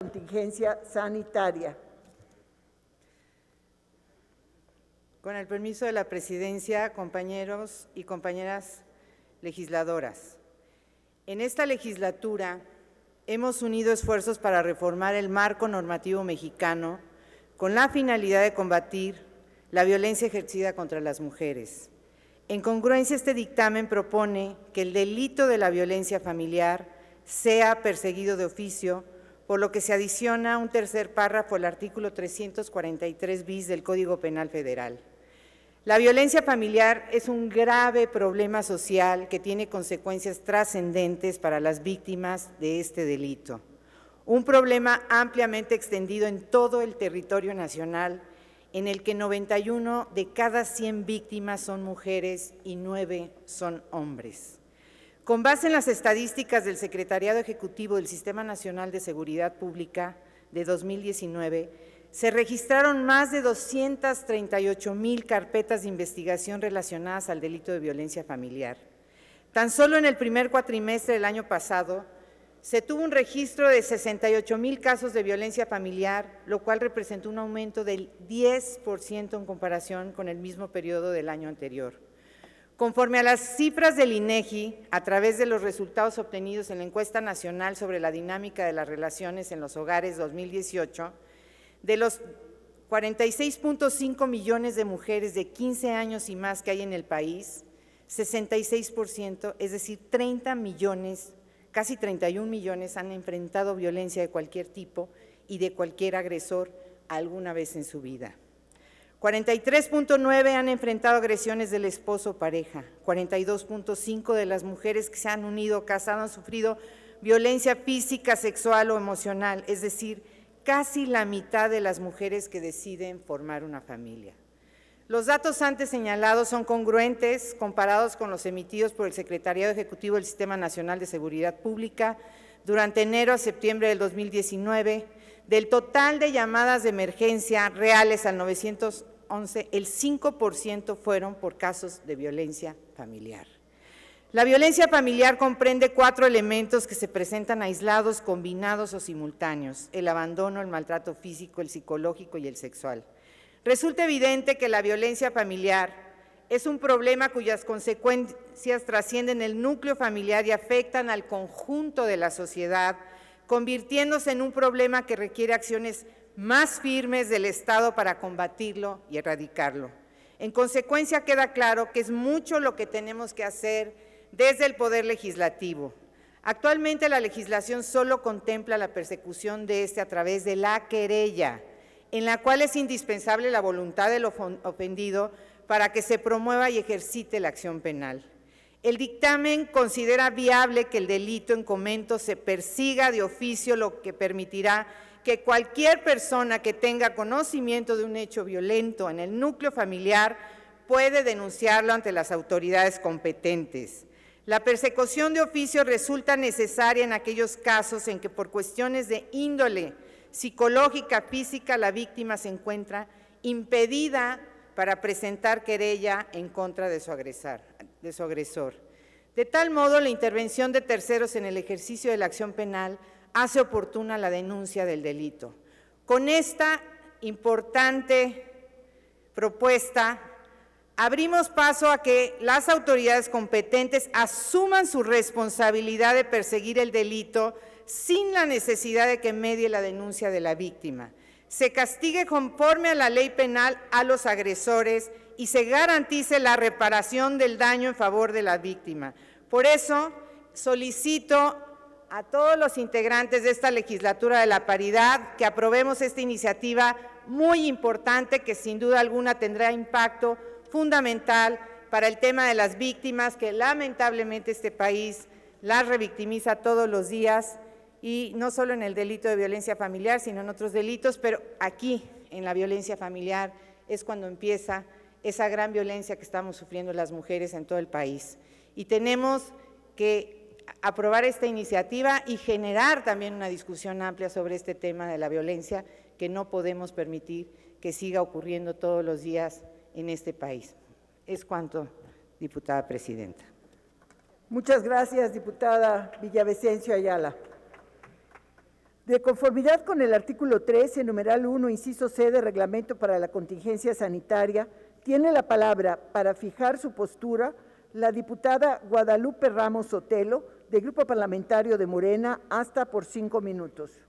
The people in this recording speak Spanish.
contingencia sanitaria. Con el permiso de la Presidencia, compañeros y compañeras legisladoras, en esta legislatura hemos unido esfuerzos para reformar el marco normativo mexicano con la finalidad de combatir la violencia ejercida contra las mujeres. En congruencia, este dictamen propone que el delito de la violencia familiar sea perseguido de oficio, por lo que se adiciona un tercer párrafo al artículo 343 bis del Código Penal Federal. La violencia familiar es un grave problema social que tiene consecuencias trascendentes para las víctimas de este delito. Un problema ampliamente extendido en todo el territorio nacional, en el que 91 de cada 100 víctimas son mujeres y 9 son hombres. Con base en las estadísticas del Secretariado Ejecutivo del Sistema Nacional de Seguridad Pública de 2019, se registraron más de 238,000 carpetas de investigación relacionadas al delito de violencia familiar. Tan solo en el primer cuatrimestre del año pasado, se tuvo un registro de 68,000 casos de violencia familiar, lo cual representó un aumento del 10% en comparación con el mismo periodo del año anterior. Conforme a las cifras del INEGI, a través de los resultados obtenidos en la Encuesta Nacional sobre la Dinámica de las Relaciones en los Hogares 2018, de los 46.5 millones de mujeres de 15 años y más que hay en el país, 66%, es decir, 30 millones, casi 31 millones han enfrentado violencia de cualquier tipo y de cualquier agresor alguna vez en su vida. 43.9 han enfrentado agresiones del esposo o pareja, 42.5 de las mujeres que se han unido o casado han sufrido violencia física, sexual o emocional, es decir, casi la mitad de las mujeres que deciden formar una familia. Los datos antes señalados son congruentes comparados con los emitidos por el Secretariado Ejecutivo del Sistema Nacional de Seguridad Pública durante enero a septiembre del 2019. Del total de llamadas de emergencia reales al 911, el 5% fueron por casos de violencia familiar. La violencia familiar comprende 4 elementos que se presentan aislados, combinados o simultáneos: el abandono, el maltrato físico, el psicológico y el sexual. Resulta evidente que la violencia familiar es un problema cuyas consecuencias trascienden el núcleo familiar y afectan al conjunto de la sociedad, convirtiéndose en un problema que requiere acciones más firmes del Estado para combatirlo y erradicarlo. En consecuencia, queda claro que es mucho lo que tenemos que hacer desde el Poder Legislativo. Actualmente la legislación solo contempla la persecución de este a través de la querella, en la cual es indispensable la voluntad del ofendido para que se promueva y ejercite la acción penal. El dictamen considera viable que el delito en comento se persiga de oficio, lo que permitirá que cualquier persona que tenga conocimiento de un hecho violento en el núcleo familiar puede denunciarlo ante las autoridades competentes. La persecución de oficio resulta necesaria en aquellos casos en que por cuestiones de índole psicológica, física, la víctima se encuentra impedida para presentar querella en contra de su agresor. De tal modo, la intervención de terceros en el ejercicio de la acción penal hace oportuna la denuncia del delito. Con esta importante propuesta, abrimos paso a que las autoridades competentes asuman su responsabilidad de perseguir el delito sin la necesidad de que medie la denuncia de la víctima. Se castigue conforme a la ley penal a los agresores y se garantice la reparación del daño en favor de la víctima. Por eso, solicito a todos los integrantes de esta legislatura de la paridad que aprobemos esta iniciativa muy importante que sin duda alguna tendrá impacto fundamental para el tema de las víctimas, que lamentablemente este país las revictimiza todos los días, y no solo en el delito de violencia familiar, sino en otros delitos, pero aquí, en la violencia familiar, es cuando empieza esa gran violencia que estamos sufriendo las mujeres en todo el país. Y tenemos que aprobar esta iniciativa y generar también una discusión amplia sobre este tema de la violencia, que no podemos permitir que siga ocurriendo todos los días en este país. Es cuanto, diputada presidenta. Muchas gracias, diputada Villavicencio Ayala. De conformidad con el artículo 13, numeral 1, inciso C de Reglamento para la Contingencia Sanitaria, tiene la palabra para fijar su postura la diputada Guadalupe Ramos Sotelo, del Grupo Parlamentario de Morena, hasta por 5 minutos.